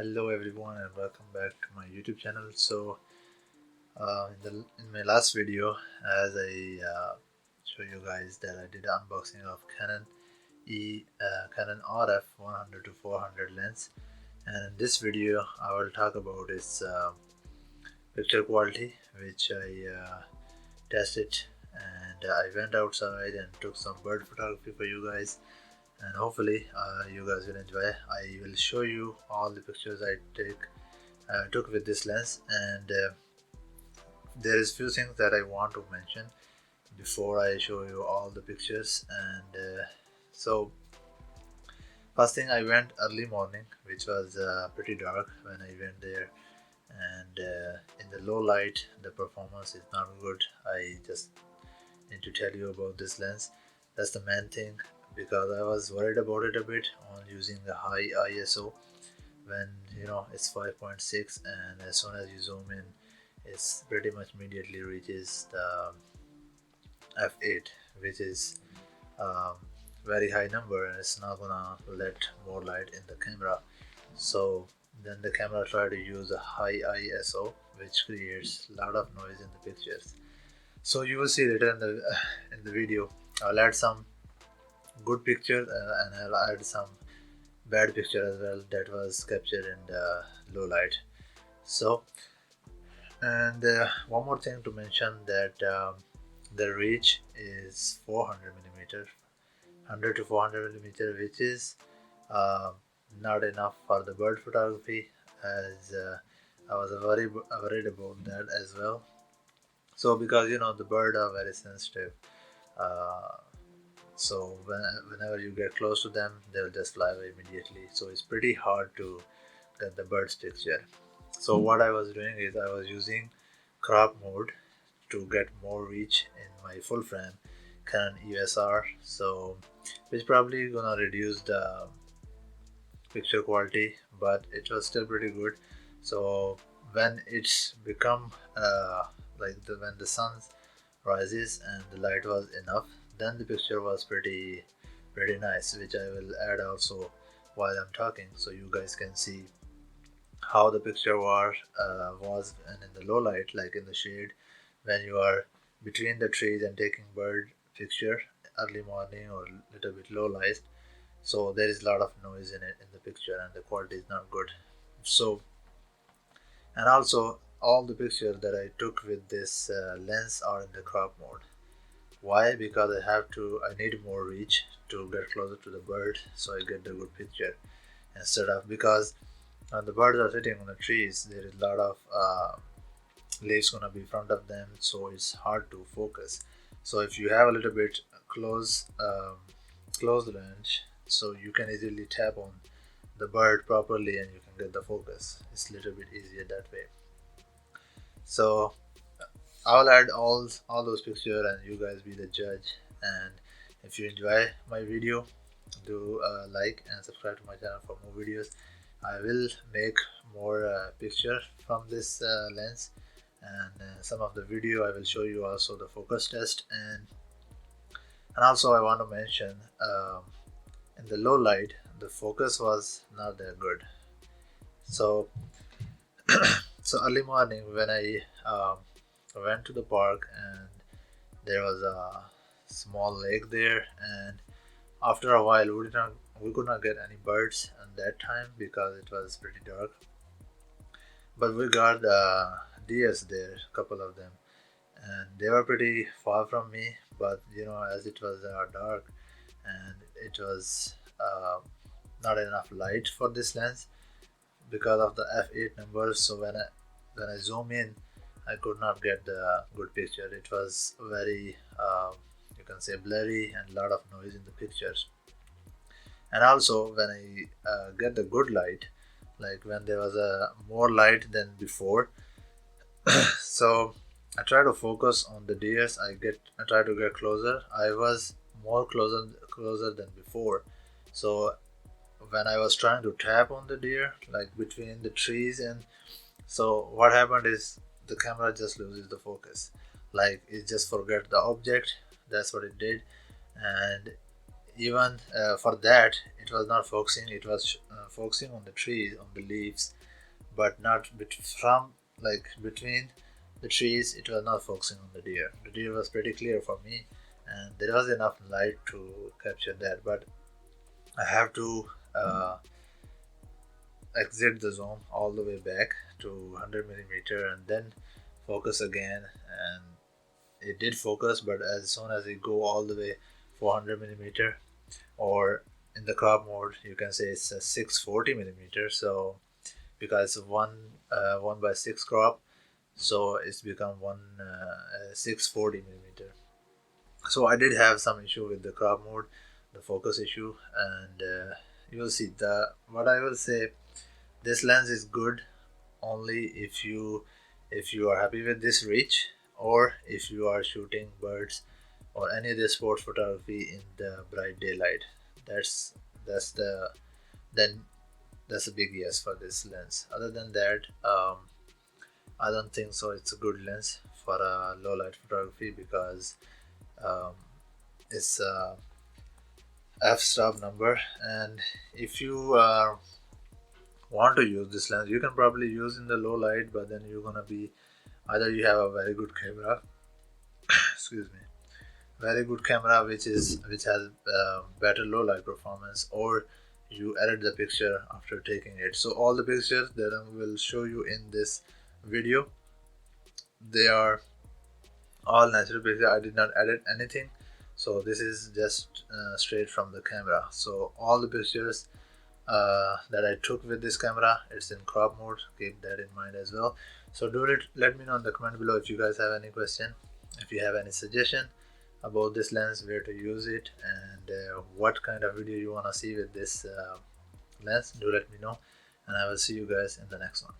Hello everyone and welcome back to my YouTube channel. So in my last video, as I show you guys that I did an unboxing of Canon RF 100 to 400 lens, and in this video I will talk about its picture quality, which I tested, and I went outside and took some bird photography for you guys, and hopefully you guys will enjoy. I will show you all the pictures I took with this lens, and there is few things that I want to mention before I show you all the pictures. And so first thing, I went early morning, which was pretty dark when I went there, and in the low light the performance is not good. I just need to tell you about this lens. That's the main thing, because I was worried about it a bit on using the high ISO when it's 5.6, and as soon as you zoom in it's pretty much immediately reaches the f8, which is um, very high number, and it's not gonna let more light in the camera. So then the camera tried to use a high ISO, which creates a lot of noise in the pictures. So you will see later in the video I'll add some good pictures, and I'll add some bad picture as well that was captured in the low light. So, and one more thing to mention, that the reach is 400 millimeter, 100 to 400 millimeter, which is uh, not enough for the bird photography, as I was worried about that as well. So because the bird are very sensitive, uh, so whenever you get close to them, they'll just fly away immediately. So it's pretty hard to get the bird's picture. So what I was doing is I was using crop mode to get more reach in my full frame Canon EOS-R, so which probably gonna reduce the picture quality, but it was still pretty good. So when it's become when the sun rises and the light was enough, then the picture was pretty nice, which I will add also while I'm talking, so you guys can see how the picture was and in the low light, like in the shade, when you are between the trees and taking bird picture early morning or little bit low light. So there is a lot of noise in it in the picture, and the quality is not good. So, and also all the pictures that I took with this lens are in the crop mode. Why? Because I need more reach to get closer to the bird, so I get the good picture, instead of, because when the birds are sitting on the trees, there is a lot of leaves gonna be in front of them, so it's hard to focus. So if you have a little bit close range, so you can easily tap on the bird properly and you can get the focus. It's a little bit easier that way. So I'll add all those pictures, and you guys be the judge. And if you enjoy my video, do like and subscribe to my channel for more videos. I will make more pictures from this lens, and some of the video I will show you also the focus test. And also I want to mention, in the low light the focus was not that good. So so early morning when I went to the park, and there was a small lake there, and after a while we could not get any birds at that time because it was pretty dark, but we got deers there, a couple of them, and they were pretty far from me. But as it was dark, and it was not enough light for this lens because of the f8 numbers, so when I zoom in, I could not get the good picture. It was very you can say blurry, and a lot of noise in the pictures. And also when I get the good light, like when there was a more light than before, so I try to focus on the deers. I try to get closer. I was more closer than before. So when I was trying to tap on the deer, like between the trees, and so what happened is the camera just loses the focus, like it just forget the object. That's what it did. And even for that it was not focusing. It was focusing on the trees, on the leaves, but not from like between the trees. It was not focusing on the deer. The deer was pretty clear for me, and there was enough light to capture that, but I have to exit the zoom all the way back to 100 millimeter and then focus again, and it did focus, but as soon as it go all the way 400 millimeter, or in the crop mode you can say it's a 640 millimeter, so because it's 1:6 crop, so it's become 640 millimeter. So I did have some issue with the crop mode, the focus issue, and you will see the what I will say, this lens is good only if you are happy with this reach, or if you are shooting birds or any other sports photography in the bright daylight. That's the then that's a big yes for this lens. Other than that, I don't think so it's a good lens for a low light photography, because um, it's a f-stop number, and if you want to use this lens, you can probably use in the low light, but then you're gonna be, either you have a very good camera excuse me, very good camera which has better low light performance, or you edit the picture after taking it. So all the pictures that I will show you in this video, they are all natural pictures. I did not edit anything, so this is just straight from the camera. So all the pictures that I took with this camera, it's in crop mode. Keep that in mind as well. So let me know in the comment below if you guys have any question, if you have any suggestion about this lens, where to use it, and what kind of video you want to see with this lens. Do let me know, and I will see you guys in the next one.